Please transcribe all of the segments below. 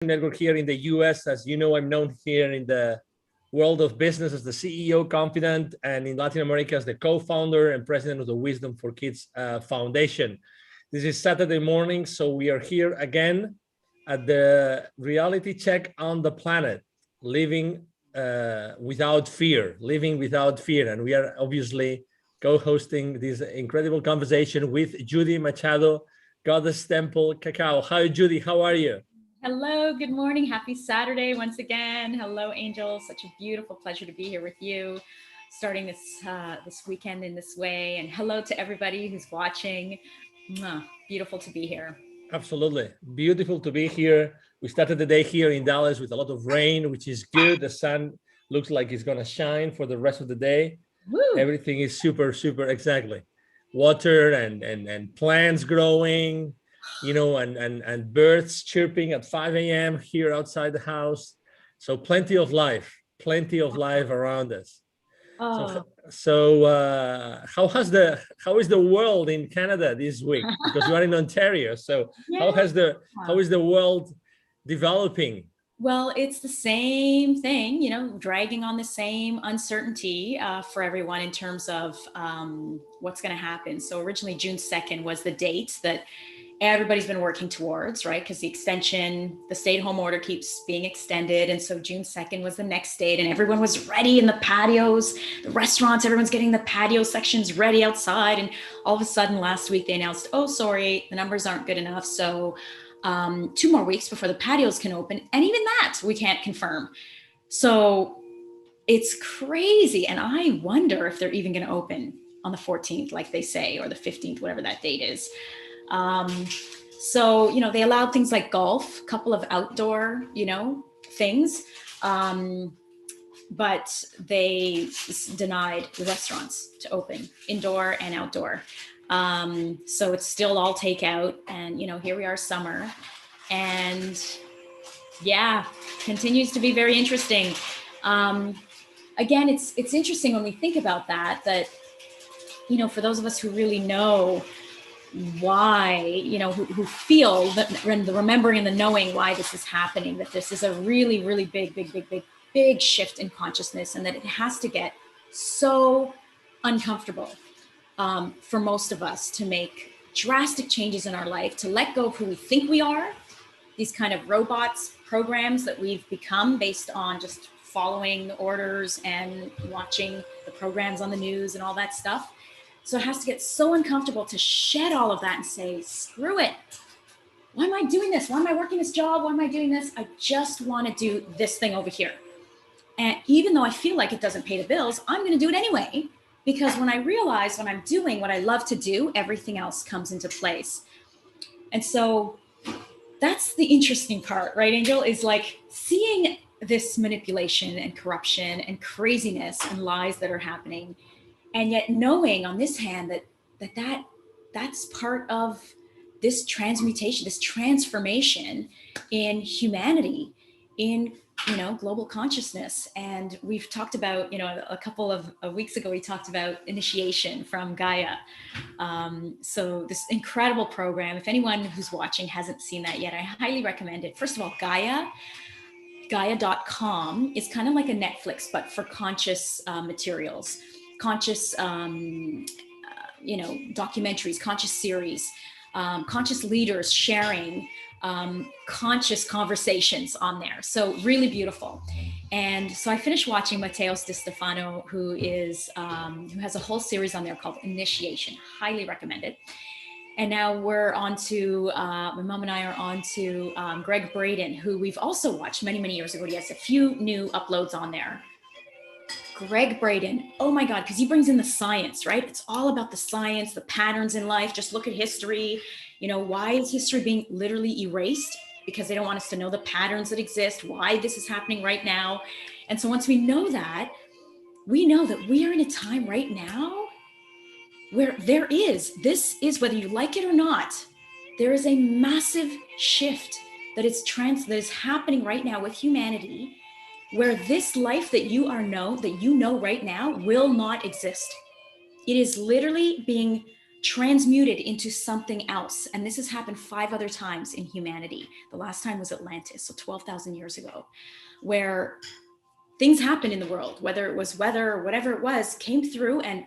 network here in the US. As you know, I'm known here in the world of business as the CEO confidant, and in Latin America as the co-founder and president of the Wisdom for Kids Foundation. This is Saturday morning, so we are here again at the reality check on the planet, living without fear, and we are obviously co-hosting this incredible conversation with Judy Machado, Goddess Temple Cacao. Hi, Judy. How are you? Hello, good morning. Happy Saturday once again. Hello, Angel. Such a beautiful pleasure to be here with you, starting this weekend in this way. And hello to everybody who's watching. Beautiful to be here. Absolutely. Beautiful to be here. We started the day here in Dallas with a lot of rain, which is good. The sun looks like it's going to shine for the rest of the day. Woo. Everything is super, exactly. Water and plants growing, you know, and birds chirping at 5 a.m. here outside the house. So plenty of life around us. Oh. So how is the world in Canada this week? Because you are in Ontario. So yeah. How is the world developing? Well, it's the same thing, you know, dragging on the same uncertainty for everyone in terms of what's going to happen. So originally June 2nd was the date that everybody's been working towards, right? Because the stay-at-home order keeps being extended. And so June 2nd was the next date, and everyone was ready in the patios, the restaurants, everyone's getting the patio sections ready outside. And all of a sudden last week they announced, oh, sorry, the numbers aren't good enough. So 2 more weeks before the patios can open. And even that we can't confirm. So it's crazy. And I wonder if they're even going to open on the 14th, like they say, or the 15th, whatever that date is. So, you know, they allowed things like golf, a couple of outdoor, you know, things. But they denied the restaurants to open, indoor and outdoor. So it's still all takeout, and, you know, here we are, summer, and yeah, continues to be very interesting. Again, it's interesting when we think about that, you know, for those of us who really know why, you know, who feel that the remembering and the knowing why this is happening, that this is a really, really big shift in consciousness, and that it has to get so uncomfortable for most of us to make drastic changes in our life, to let go of who we think we are, these kind of robots, programs that we've become based on just following orders and watching the programs on the news and all that stuff. So it has to get so uncomfortable to shed all of that and say, screw it. Why am I doing this? Why am I working this job? Why am I doing this? I just want to do this thing over here. And even though I feel like it doesn't pay the bills, I'm going to do it anyway. Because when I realize when I'm doing what I love to do, everything else comes into place. And so that's the interesting part, right, Angel, is like seeing this manipulation and corruption and craziness and lies that are happening. And yet knowing on this hand that's part of this transmutation, this transformation in humanity, in, you know, global consciousness. And we've talked about, you know, a couple of weeks ago, we talked about initiation from Gaia. So this incredible program, if anyone who's watching hasn't seen that yet, I highly recommend it. First of all, Gaia.com is kind of like a Netflix, but for conscious materials, conscious, you know, documentaries, conscious series, conscious leaders sharing conscious conversations on there. So really beautiful. And so I finished watching Mateos Di Stefano, who has a whole series on there called Initiation. Highly recommend it. And now we're on to, my mom and I are on to Greg Braden, who we've also watched many years ago. He has a few new uploads on there. Greg Braden, oh my God, because he brings in the science, right? It's all about the science, the patterns in life. Just look at history. You know, why is history being literally erased? Because they don't want us to know the patterns that exist, why this is happening right now. And so once we know that we are in a time right now where this is, whether you like it or not, there is a massive shift that is happening right now with humanity, where this life that you know right now will not exist. It is literally being transmuted into something else. And this has happened 5 other times in humanity. The last time was Atlantis, so 12,000 years ago, where things happened in the world, whether it was weather or whatever it was, came through, and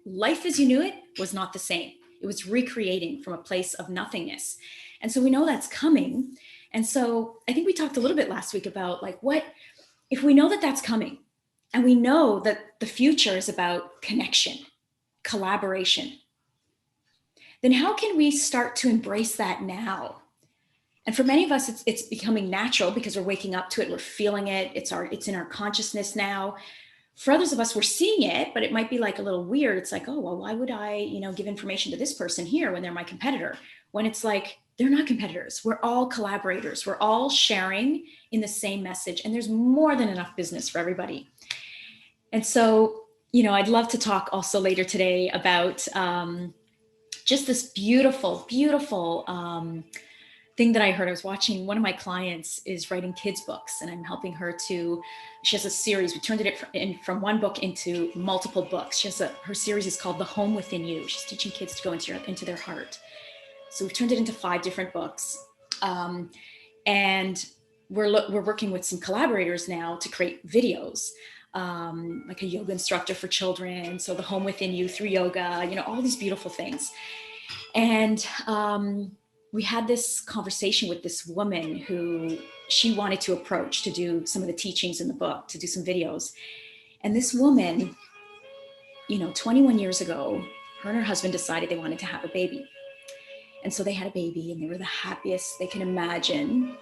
life as you knew it was not the same. It was recreating from a place of nothingness. And so we know that's coming. And so I think we talked a little bit last week about like, what if we know that that's coming, and we know that the future is about connection, collaboration, then how can we start to embrace that now? And for many of us, it's becoming natural because we're waking up to it, we're feeling it, it's in our consciousness now. For others of us, we're seeing it, but it might be like a little weird. It's like, oh, well, why would I, give information to this person here when they're my competitor? When it's like, they're not competitors. We're all collaborators. We're all sharing in the same message. And there's more than enough business for everybody. And so, I'd love to talk also later today about just this beautiful, beautiful thing that I heard. I was watching, one of my clients is writing kids' books, and I'm helping her she has a series. We turned it from one book into multiple books. Her series is called The Home Within You. She's teaching kids to go into their heart. So we've turned it into 5 different books. And we're working with some collaborators now to create videos, like a yoga instructor for children. So The Home Within You through yoga, all these beautiful things. And we had this conversation with this woman who she wanted to approach to do some of the teachings in the book, to do some videos. And this woman, 21 years ago, her and her husband decided they wanted to have a baby. And so they had a baby, and they were the happiest they can imagine.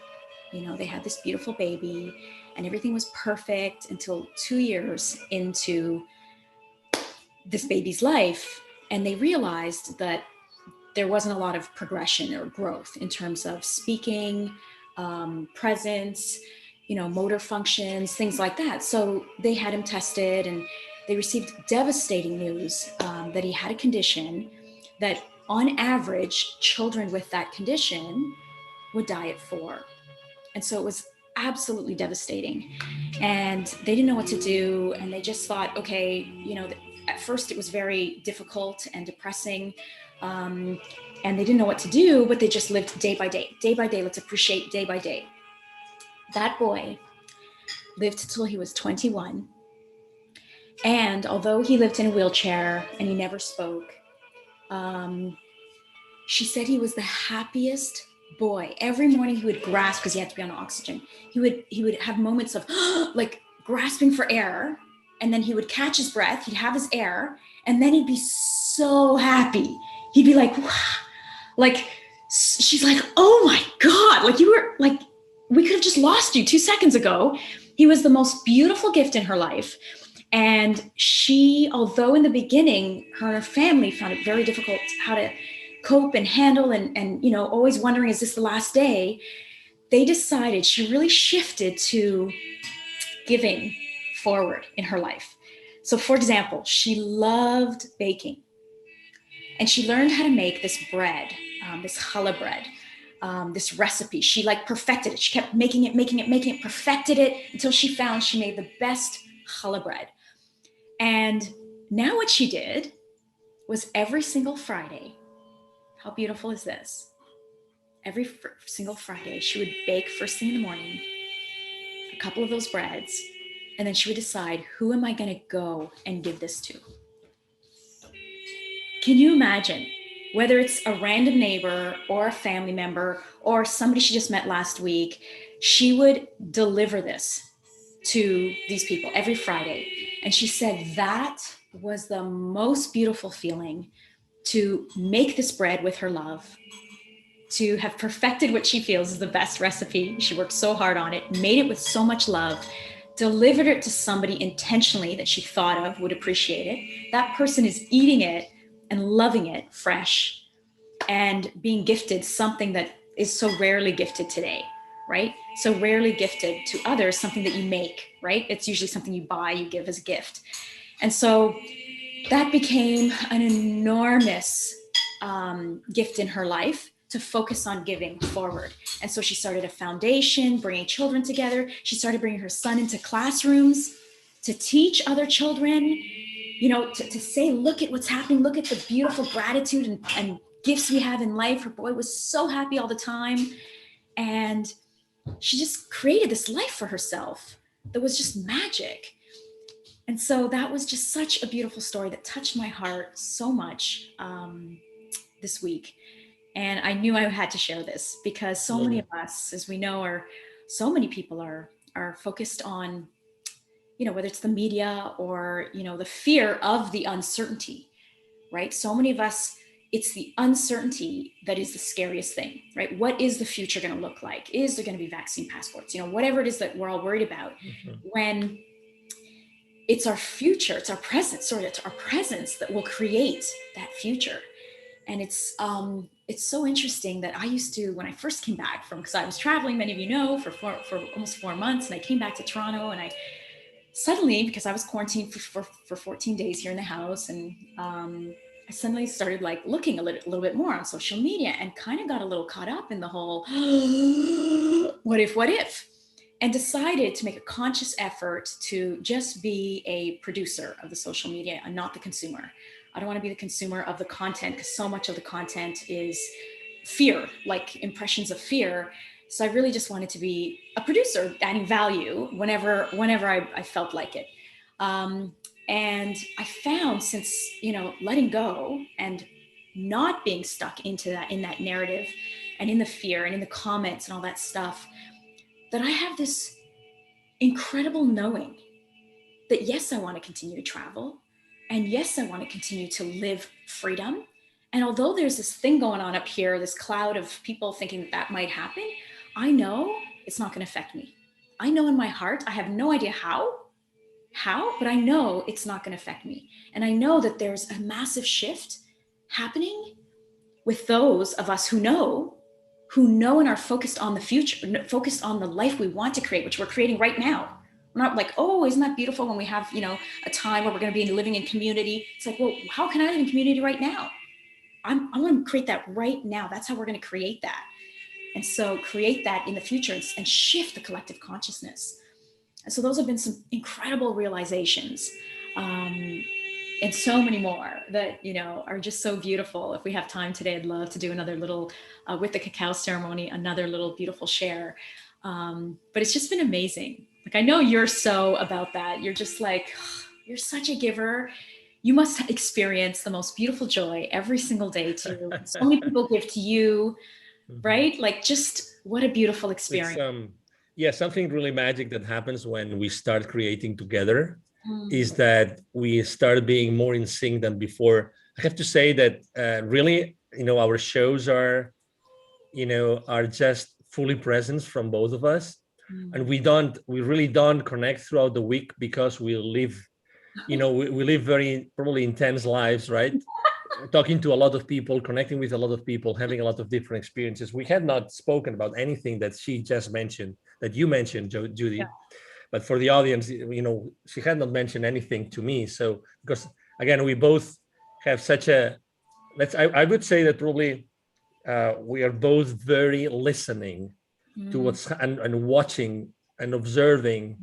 They had this beautiful baby, and everything was perfect until 2 years into this baby's life. And they realized that there wasn't a lot of progression or growth in terms of speaking, presence, motor functions, things like that. So they had him tested, and they received devastating news that he had a condition that on average, children with that condition would die at 4. And so it was absolutely devastating. And they didn't know what to do. And they just thought, okay, at first it was very difficult and depressing. And they didn't know what to do, but they just lived day by day. Day by day, let's appreciate day by day. That boy lived till he was 21. And although he lived in a wheelchair and he never spoke, she said he was the happiest boy. Every morning he would grasp, because he had to be on oxygen. He would have moments of like grasping for air, and then he would catch his breath. He'd have his air, and then he'd be so happy. He'd be like, wow. Like, she's like, oh my God, like you were like, we could have just lost you 2 seconds ago. He was the most beautiful gift in her life. And she, although in the beginning, her and her family found it very difficult how to cope and handle and always wondering, is this the last day? They decided, she really shifted to giving forward in her life. So for example, she loved baking, and she learned how to make this bread, this challah bread, this recipe. She perfected it. She kept making it, perfected it until she found she made the best challah bread. And now what she did was every single Friday, how beautiful is this? Every single Friday, she would bake first thing in the morning, a couple of those breads, and then she would decide, who am I going to go and give this to? Can you imagine? Whether it's a random neighbor or a family member or somebody she just met last week, she would deliver this to these people every Friday. And she said that was the most beautiful feeling, to make this bread with her love, to have perfected what she feels is the best recipe. She worked so hard on it, made it with so much love, delivered it to somebody intentionally that she thought of would appreciate it. That person is eating it and loving it fresh and being gifted something that is so rarely gifted today, right? So rarely gifted to others, something that you make, right? It's usually something you buy, you give as a gift. And so that became an enormous gift in her life to focus on giving forward. And so she started a foundation, bringing children together. She started bringing her son into classrooms to teach other children you know, to say, look at what's happening, look at the beautiful gratitude and gifts we have in life. Her boy was so happy all the time. And she just created this life for herself that was just magic. And so that was just such a beautiful story that touched my heart so much this week. And I knew I had to share this because so many of us, as we know, so many people are focused on, you know, whether it's the media or, you know, the fear of the uncertainty, right? So many of us, it's the uncertainty that is the scariest thing, right? What is the future going to look like? Is there going to be vaccine passports? You know, whatever it is that we're all worried about. When it's our future, it's our present, it's our presence that will create that future. And it's so interesting that I used to, when I first came back from, because I was traveling, many of you know, for almost 4 months, and I came back to Toronto, and I suddenly, because I was quarantined for 14 days here in the house, and I suddenly started like looking a little bit more on social media and kind of got a little caught up in the whole what if, and decided to make a conscious effort to just be a producer of the social media and not the consumer. I don't want to be the consumer of the content, because so much of the content is fear, like impressions of fear. So I really just wanted to be a producer, adding value whenever I felt like it. And I found, since, you know, letting go and not being stuck in that narrative and in the fear and in the comments and all that stuff, that I have this incredible knowing that yes, I want to continue to travel. And yes, I want to continue to live freedom. And although there's this thing going on up here, this cloud of people thinking that might happen, I know it's not going to affect me. I know in my heart, I have no idea how, but I know it's not going to affect me. And I know that there's a massive shift happening with those of us who know and are focused on the future, focused on the life we want to create, which we're creating right now. We're not like, oh, isn't that beautiful when we have, you know, a time where we're going to be living in community. It's like, well, how can I live in community right now? I want to create that right now. That's how we're going to create that. And so create that in the future and shift the collective consciousness. And so those have been some incredible realizations. And so many more that, you know, are just so beautiful. If we have time today, I'd love to do another little, with the cacao ceremony, another little beautiful share. But it's just been amazing. Like, I know you're so about that. You're just like, oh, you're such a giver. You must experience the most beautiful joy every single day too. So many people give to you, right? Like, just what a beautiful experience. Yeah, something really magic that happens when we start creating together is that we start being more in sync than before. I have to say that really, you know, our shows are just fully present from both of us. And we really don't connect throughout the week because we live, you know, we live very probably intense lives, right? Talking to a lot of people, connecting with a lot of people, having a lot of different experiences. We had not spoken about anything that she just mentioned, that you mentioned, Judy. Yeah. But for the audience, you know, she had not mentioned anything to me. So, because again, we both have such a, I would say that probably we are both very listening to what's, and watching and observing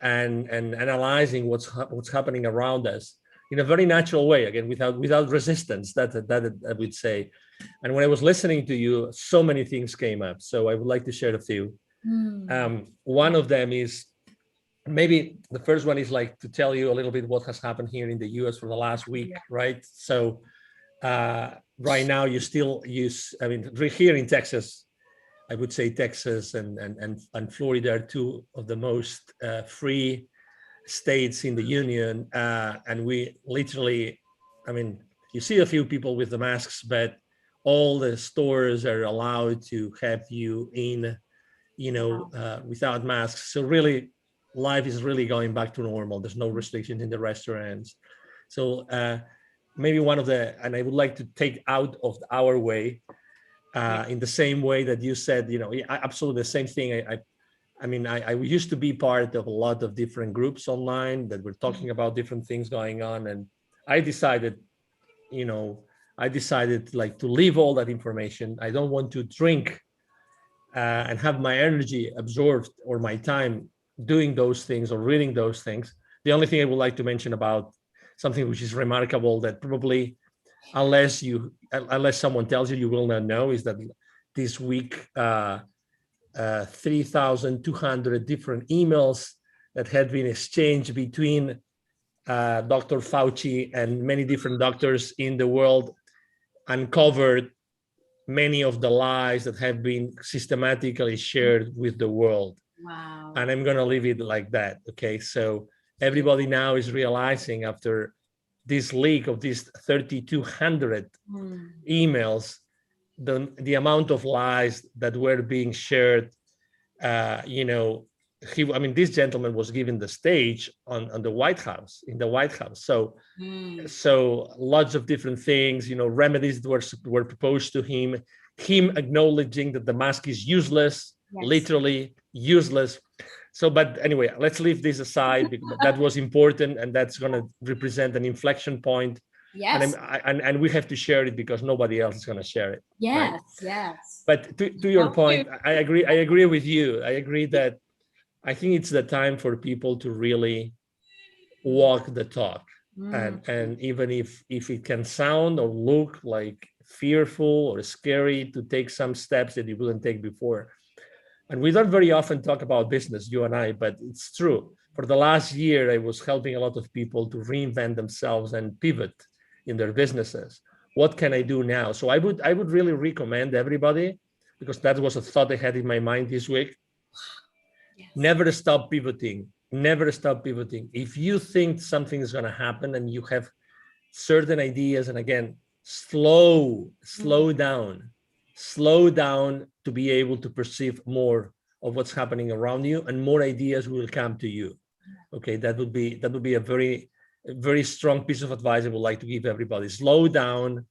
and analyzing what's happening around us in a very natural way, again, without resistance, that I would say. And when I was listening to you, so many things came up. So I would like to share a few. One of them is, maybe the first one is like to tell you a little bit what has happened here in the US for the last week, right? So right now you still use, I mean, here in Texas, I would say Texas and Florida are two of the most free states in the union. And we literally, I mean, you see a few people with the masks, but all the stores are allowed to have you in, you know, without masks. So really, life is really going back to normal. There's no restrictions in the restaurants. So maybe one of the, and I would like to take out of our way, in the same way that you said, you know, absolutely the same thing. I mean, I used to be part of a lot of different groups online that were talking about different things going on. And I decided, you know, like to leave all that information. I don't want to drink and have my energy absorbed or my time doing those things or reading those things. The only thing I would like to mention about something which is remarkable that probably unless someone tells you, you will not know, is that this week 3,200 different emails that had been exchanged between Dr. Fauci and many different doctors in the world uncovered many of the lies that have been systematically shared with the world. Wow. And I'm going to leave it like that. Okay. So everybody now is realizing after this leak of these 3,200 emails, the amount of lies that were being shared. This gentleman was given the stage on the White House, in the White House. So lots of different things, remedies were proposed to him acknowledging that the mask is useless, literally useless. So, but anyway, let's leave this aside because that was important, and that's going to represent an inflection point. Yes. And we have to share it because nobody else is going to share it. Yes, right? yes. But to your point, I agree with you. I agree that I think it's the time for people to really walk the talk. And even if it can sound or look like fearful or scary to take some steps that you wouldn't take before. And we don't very often talk about business, you and I, but it's true. For the last year, I was helping a lot of people to reinvent themselves and pivot in their businesses. What can I do now? So I would really recommend everybody, because that was a thought I had in my mind this week. Yes. Never stop pivoting. Never stop pivoting. If you think something is going to happen and you have certain ideas, and again, slow down to be able to perceive more of what's happening around you, and more ideas will come to you. Okay, that would be a very, very strong piece of advice I would like to give everybody. Slow down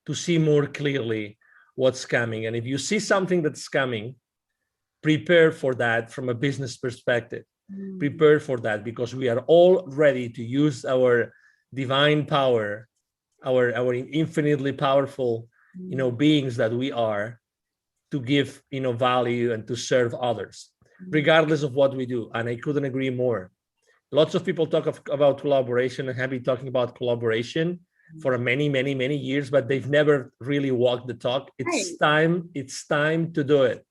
to see more clearly what's coming. And if you see something that's coming, prepare for that from a business perspective. Prepare for that, because we are all ready to use our divine power, our infinitely powerful, beings that we are, to give, value and to serve others, regardless of what we do. And I couldn't agree more. Lots of people talk about collaboration and have been talking about collaboration for many, many, many years, but they've never really walked the talk. It's time to do it.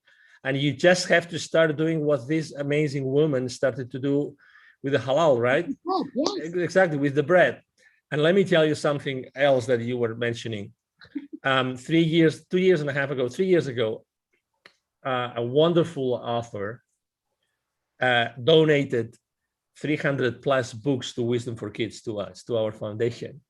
And you just have to start doing what this amazing woman started to do with the halal, right? Oh, yes. Exactly, with the bread. And let me tell you something else that you were mentioning. 3 years ago, a wonderful author donated 300 plus books to Wisdom for Kids to us, to our foundation.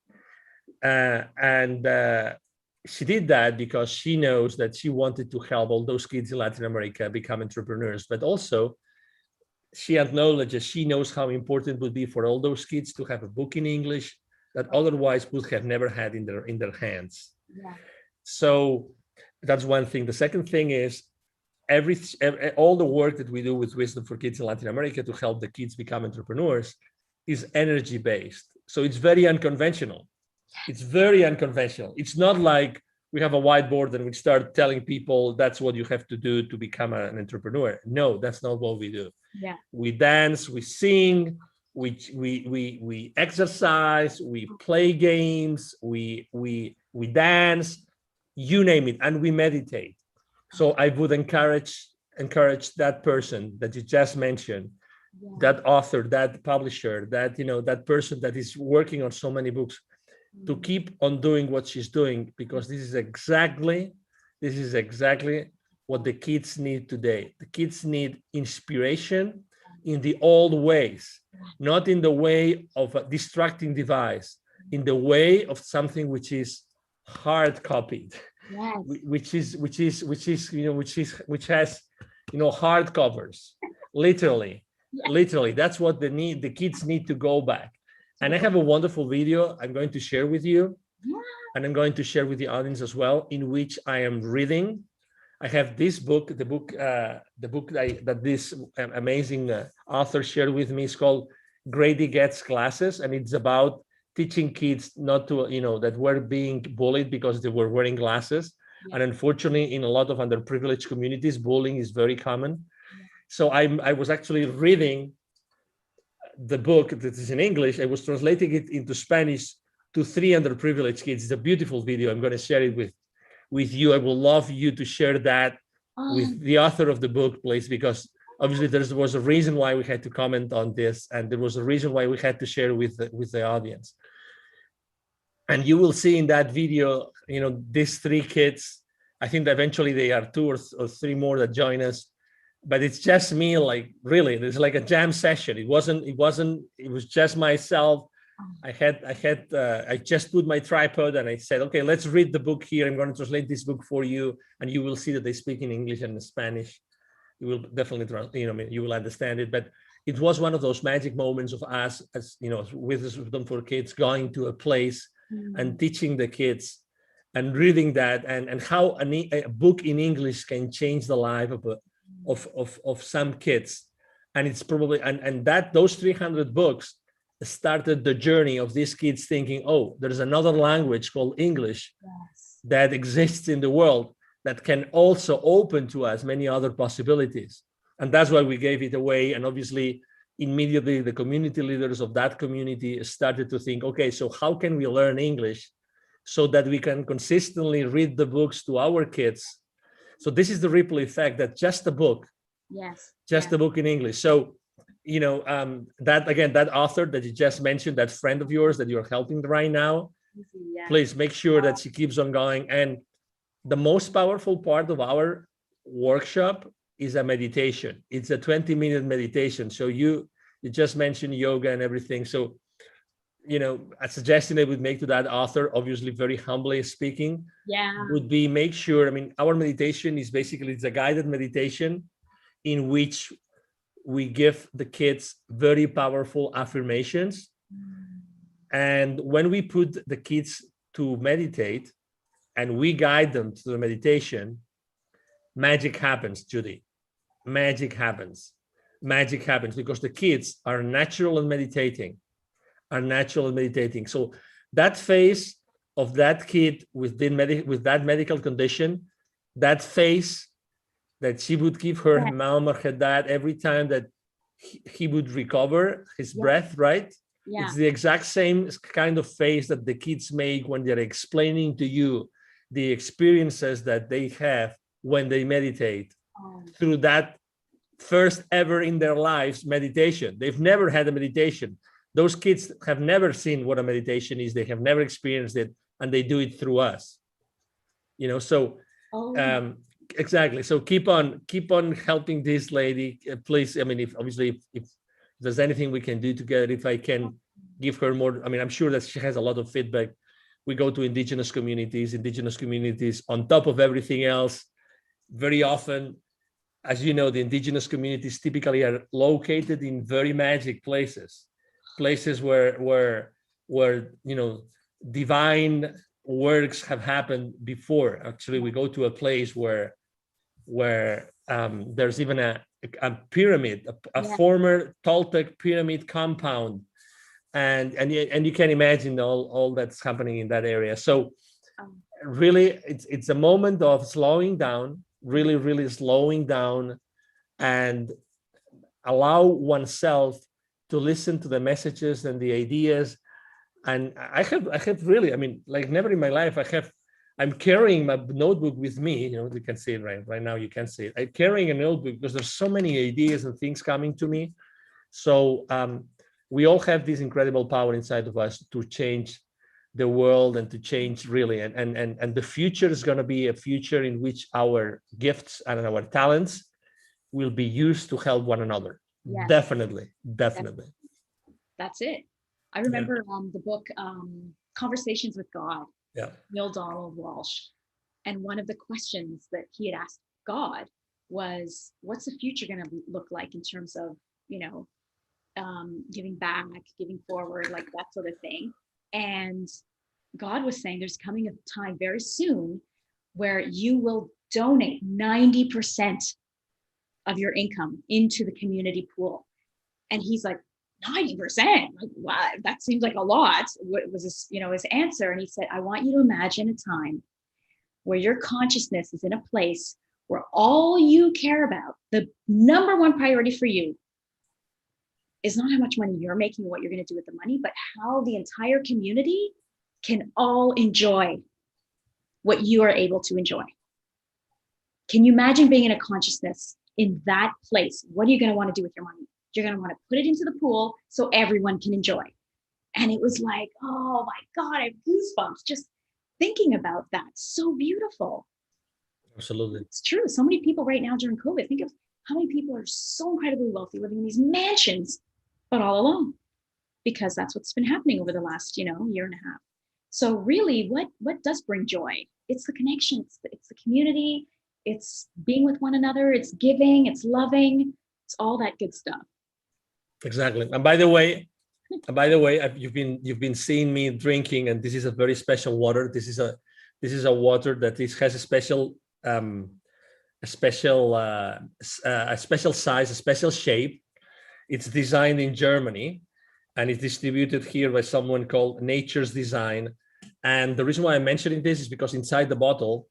She did that because she knows that she wanted to help all those kids in Latin America become entrepreneurs, but also she acknowledges, she knows how important it would be for all those kids to have a book in English that otherwise would have never had in their hands. Yeah. So that's one thing. The second thing is all the work that we do with Wisdom for Kids in Latin America to help the kids become entrepreneurs is energy based. So it's very unconventional. It's very unconventional. It's not like we have a whiteboard and we start telling people that's what you have to do to become an entrepreneur. No, that's not what we do. Yeah. We dance, we sing, we exercise, we play games, we dance, you name it, and we meditate. So I would encourage that person that you just mentioned, that author, that publisher, that person that is working on so many books, to keep on doing what she's doing, because this is exactly what the kids need today. The kids need inspiration in the old ways, not in the way of a distracting device, in the way of something which is hard copied, which has hard covers, literally. That's what the kids need to go back. And I have a wonderful video I'm going to share with you, and I'm going to share with the audience as well, in which I am reading. I have this book, the book that this amazing author shared with me. It's called Grady Gets Glasses, and it's about teaching kids not to, that were being bullied because they were wearing glasses. And unfortunately, in a lot of underprivileged communities, bullying is very common. So I was actually reading the book that is in English, I was translating it into Spanish to 3 underprivileged kids. It's a beautiful video. I'm going to share it with you. I will love you to share that with the author of the book, please, because obviously there was a reason why we had to comment on this, and there was a reason why we had to share with the audience. And you will see in that video, these 3 kids. I think that eventually they are 2 or 3 more that join us, but it's just me. Like, really, it's like a jam session. It was just myself. I just put my tripod and I said, okay, let's read the book here. I'm going to translate this book for you, and you will see that they speak in English and Spanish. You will definitely, you will understand it. But it was one of those magic moments of us, as with Wisdom for Kids, going to a place and teaching the kids and reading that, and how a book in English can change the life of some kids. And it's probably and that those 300 books started the journey of these kids thinking, oh, there's another language called English that exists in the world that can also open to us many other possibilities. And that's why we gave it away. And obviously, immediately the community leaders of that community started to think, okay, so how can we learn English so that we can consistently read the books to our kids? So this is the ripple effect, that just a book, a book in English. So that author that you just mentioned, that friend of yours that you're helping right now, please make sure that she keeps on going. And the most powerful part of our workshop is a meditation. It's a 20-minute meditation. So you just mentioned yoga and everything. So, a suggestion I would make to that author, obviously very humbly speaking, would be make sure, our meditation is basically, it's a guided meditation in which we give the kids very powerful affirmations. And when we put the kids to meditate and we guide them to the meditation, magic happens, Judy. Magic happens because the kids are natural in meditating. So that phase of that kid with that medical condition, that face that she would give her mom or her dad every time that he would recover his breath, right? It's the exact same kind of face that the kids make when they're explaining to you the experiences that they have when they meditate through that first ever in their lives meditation. They've never had a meditation. Those kids have never seen what a meditation is. They have never experienced it, and they do it through us. Exactly. So keep on helping this lady, please. If there's anything we can do together, if I can give her more, I'm sure that she has a lot of feedback. We go to indigenous communities on top of everything else. Very often, as you know, the indigenous communities typically are located in very magic places where divine works have happened before. Actually, we go to a place where there's even a pyramid, a former Toltec pyramid compound, and you can imagine all that's happening in that area. So really, it's a moment of slowing down, really slowing down, and allow oneself to listen to the messages and the ideas. And I have really, like never in my life, I'm carrying my notebook with me. You can see it right now. You can see it. I'm carrying a notebook because there's so many ideas and things coming to me. So we all have this incredible power inside of us to change the world and to change really. And the future is going to be a future in which our gifts and our talents will be used to help one another. Yes. Definitely. That's it. I remember the book Conversations with God, Neil Donald Walsh. And one of the questions that he had asked God was, what's the future going to look like in terms of, giving back, giving forward, like that sort of thing. And God was saying there's coming a time very soon where you will donate 90% of your income into the community pool. And he's like, 90%? Like, wow, that seems like a lot. What was his answer? And he said, I want you to imagine a time where your consciousness is in a place where all you care about, the number one priority for you, is not how much money you're making or what you're going to do with the money, but how the entire community can all enjoy what you are able to enjoy. Can you imagine being in a consciousness in that place? What are you going to want to do with your money? You're going to want to put it into the pool so everyone can enjoy. And it was like, oh my God, I have goosebumps just thinking about that. So beautiful. Absolutely. It's true. So many people right now during COVID, think of how many people are so incredibly wealthy living in these mansions, but all alone, because that's what's been happening over the last, year and a half. So really, what does bring joy? It's the connection. It's the community. It's being with one another. It's giving. It's loving. It's all that good stuff. Exactly. And by the way, you've been seeing me drinking, and this is a very special water. This is a water that has a special size, a special shape. It's designed in Germany, and it's distributed here by someone called Nature's Design. And the reason why I'm mentioning this is because inside the bottle,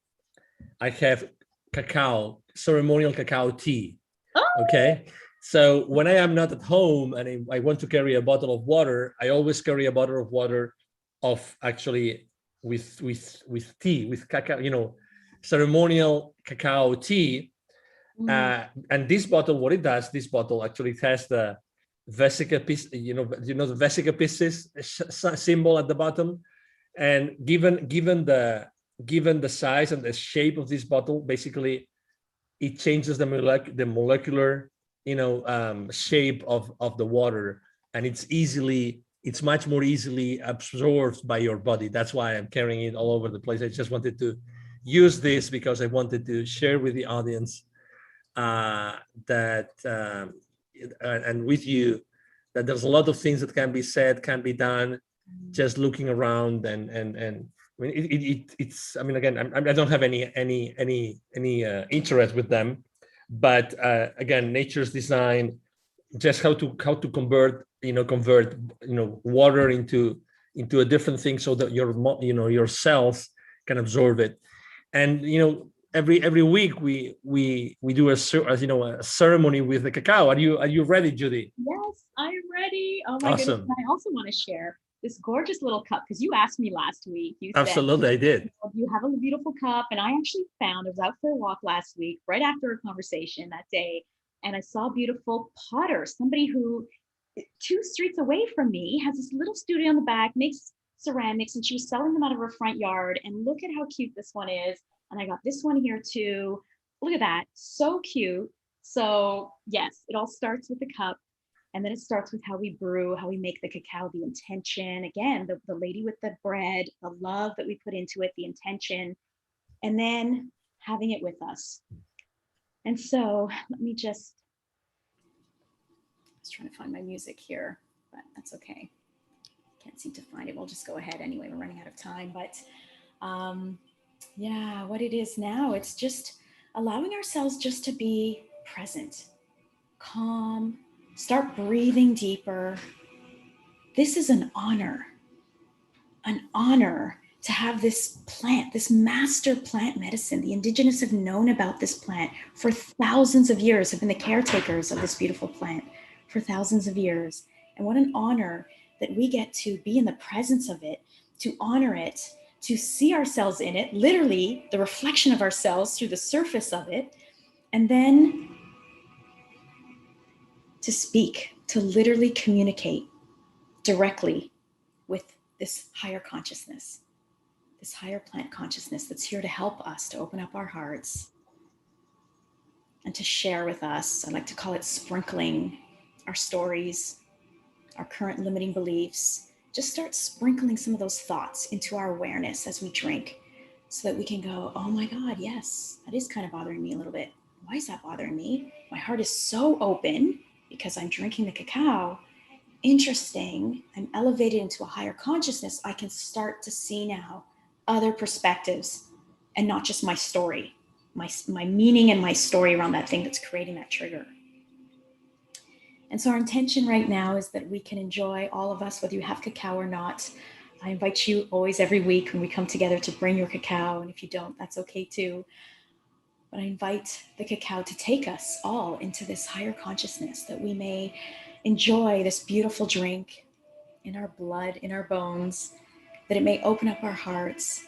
I have cacao, ceremonial cacao tea. Oh. Okay. So when I am not at home and I want to carry a bottle of water, I always carry a bottle of water of actually with tea, with cacao, ceremonial cacao tea. And this bottle, what it does, this bottle actually has the vesica piscis, the vesica piscis symbol at the bottom. And given the size and the shape of this bottle, basically it changes the molecular shape of the water, and it's much more easily absorbed by your body. That's why I'm carrying it all over the place. I just wanted to use this because I wanted to share with the audience that and with you that there's a lot of things that can be said, can be done, just looking around and I mean, it's. I mean, again, I don't have any interest with them, but again, Nature's Design, just how to convert water into a different thing so that your cells can absorb it, and every week we do a ceremony with the cacao. Are you ready, Judy? Yes, I'm ready. Oh my Awesome. goodness! And I also want to share this gorgeous little cup, because you asked me last week. You said, absolutely, I did. You have a beautiful cup, and I actually I was out for a walk last week, right after a conversation that day, and I saw a beautiful potter, somebody who 2 streets away from me has this little studio in the back, makes ceramics, and she was selling them out of her front yard. And look at how cute this one is. And I got this one here too. Look at that, so cute. So yes, it all starts with the cup. And then it starts with how we brew, how we make the cacao, the intention. Again, the lady with the bread, the love that we put into it, the intention, and then having it with us. And so let me I was trying to find my music here, but that's okay. Can't seem to find it. We'll just go ahead anyway. We're running out of time. But yeah, what it is now, it's just allowing ourselves just to be present, calm, start breathing deeper. This is an honor to have this plant, this master plant medicine. The indigenous have known about this plant for thousands of years, have been the caretakers of this beautiful plant for thousands of years. And what an honor that we get to be in the presence of it, to honor it, to see ourselves in it, literally the reflection of ourselves through the surface of it, and then to speak, to literally communicate directly with this higher consciousness, this higher plant consciousness that's here to help us to open up our hearts and to share with us. I like to call it sprinkling our stories, our current limiting beliefs. Just start sprinkling some of those thoughts into our awareness as we drink, so that we can go, oh my God, yes, that is kind of bothering me a little bit. Why is that bothering me? My heart is so open because I'm drinking the cacao. Interesting. I'm elevated into a higher consciousness. I can start to see now other perspectives and not just my story, my meaning and my story around that thing that's creating that trigger. And so our intention right now is that we can enjoy, all of us, whether you have cacao or not. I invite you always every week when we come together to bring your cacao. And if you don't, that's okay too. But I invite the cacao to take us all into this higher consciousness, that we may enjoy this beautiful drink in our blood, in our bones, that it may open up our hearts,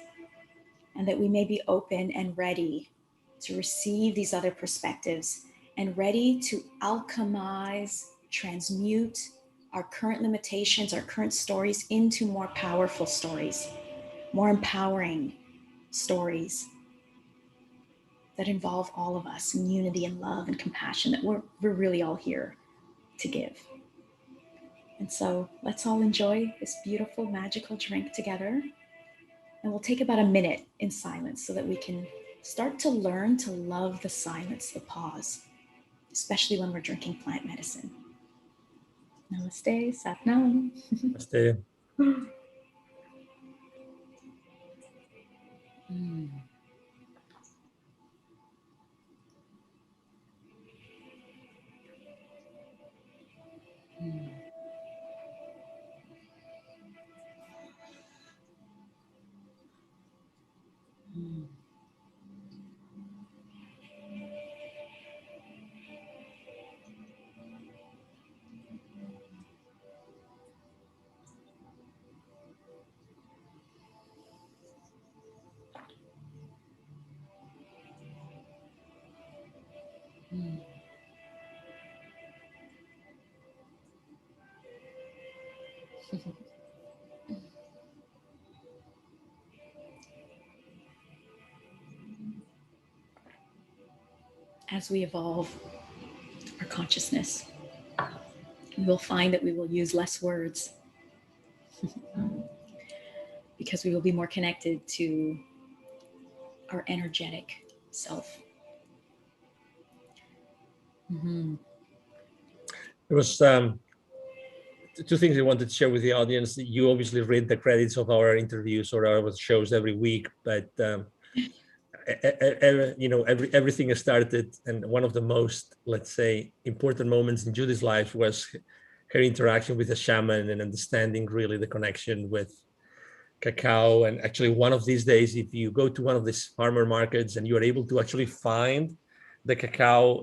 and that we may be open and ready to receive these other perspectives and ready to alchemize, transmute our current limitations, our current stories into more powerful stories, more empowering stories that involve all of us in unity and love and compassion that we're really all here to give. And so let's all enjoy this beautiful, magical drink together. And we'll take about a minute in silence so that we can start to learn to love the silence, the pause, especially when we're drinking plant medicine. Namaste, Sat Nam. Namaste. As we evolve our consciousness, we will find that we will use less words because we will be more connected to our energetic self. There was two things I wanted to share with the audience. You obviously read the credits of our interviews or our shows every week, but everything started, and one of the most, let's say, important moments in Judy's life was her interaction with a shaman and understanding really the connection with cacao. And actually, one of these days, if you go to one of these farmer markets and you are able to actually find the cacao,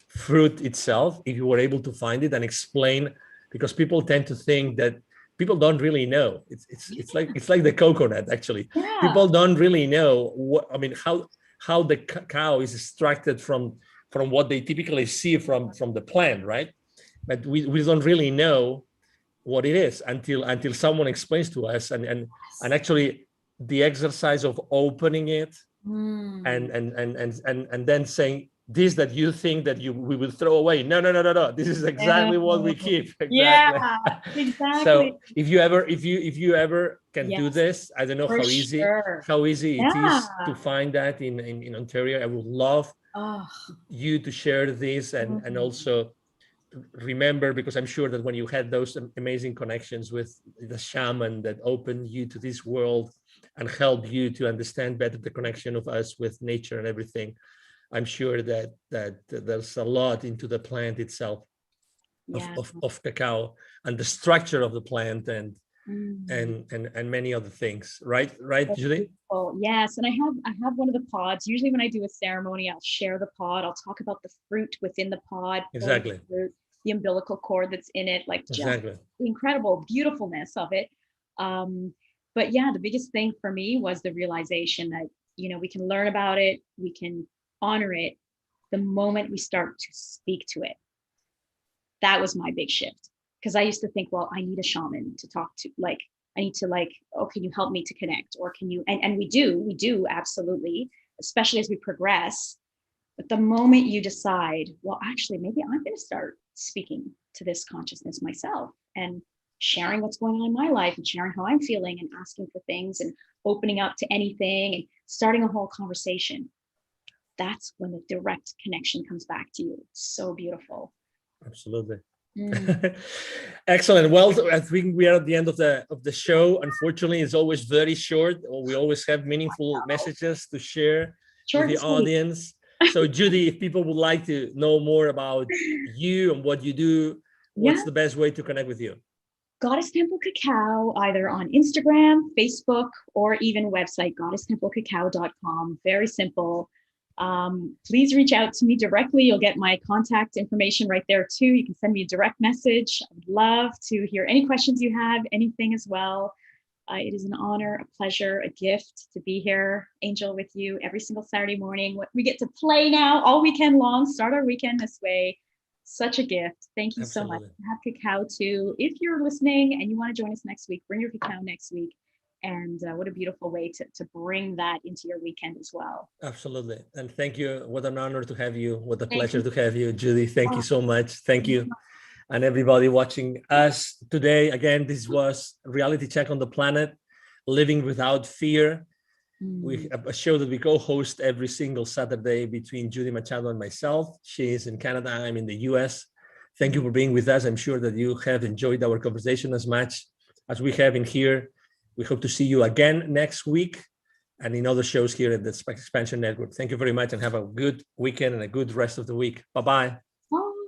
fruit itself, if you were able to find it and explain, because people tend to think that people don't really know. It's like the coconut, actually. Yeah. People don't really know how the cacao is extracted from what they typically see from the plant, right? But we don't really know what it is until someone explains to us, and actually the exercise of opening it and then saying, this that you think that we will throw away, no, this is exactly what we keep. Exactly. Yeah, exactly. So if you ever can do this, I don't know how easy it is to find that in Ontario. I would love you to share this and also remember, because I'm sure that when you had those amazing connections with the shaman that opened you to this world and helped you to understand better the connection of us with nature and everything, I'm sure that there's a lot into the plant itself of cacao and the structure of the plant and many other things, right, Judy? Oh yes, and I have one of the pods. Usually when I do a ceremony, I'll share the pod. I'll talk about the fruit within the pod, exactly, the umbilical cord that's in it, like just exactly the incredible beautifulness of it. But yeah, the biggest thing for me was the realization that we can learn about it, we can honor it the moment we start to speak to it. That was my big shift, because I used to think, well, I need a shaman to talk to, I need to oh, can you help me to connect, or can you, and we do absolutely, especially as we progress. But the moment you decide, well, actually, maybe I'm going to start speaking to this consciousness myself and sharing what's going on in my life and sharing how I'm feeling and asking for things and opening up to anything and starting a whole conversation, that's when the direct connection comes back to you. It's so beautiful. Absolutely. Excellent. Well, I think we are at the end of the show. Unfortunately, it's always very short. We always have meaningful messages to share with the audience. So Judy, if people would like to know more about you and what you do, what's the best way to connect with you? Goddess Temple Cacao, either on Instagram, Facebook, or even website, goddesstemplecacao.com. Very simple. Please reach out to me directly. You'll get my contact information right there too. You can send me a direct message. I would love to hear any questions you have, anything as well. It is an honor, a pleasure, a gift to be here, Angel, with you every single Saturday morning. We get to play now all weekend long, start our weekend this way. Such a gift. Thank you so much. Have cacao too. If you're listening and you want to join us next week, bring your cacao next week. And what a beautiful way to bring that into your weekend as well. Absolutely. And thank you. What an honor to have you. What a pleasure to have you, Judy. Thank you so much. Thank you. And everybody watching us today. Again, this was Reality Check on the Planet, Living Without Fear. We have a show that we co-host every single Saturday between Judy Machado and myself. She is in Canada, I'm in the US. Thank you for being with us. I'm sure that you have enjoyed our conversation as much as we have in here. We hope to see you again next week and in other shows here at the Expansion Network. Thank you very much and have a good weekend and a good rest of the week. Bye-bye.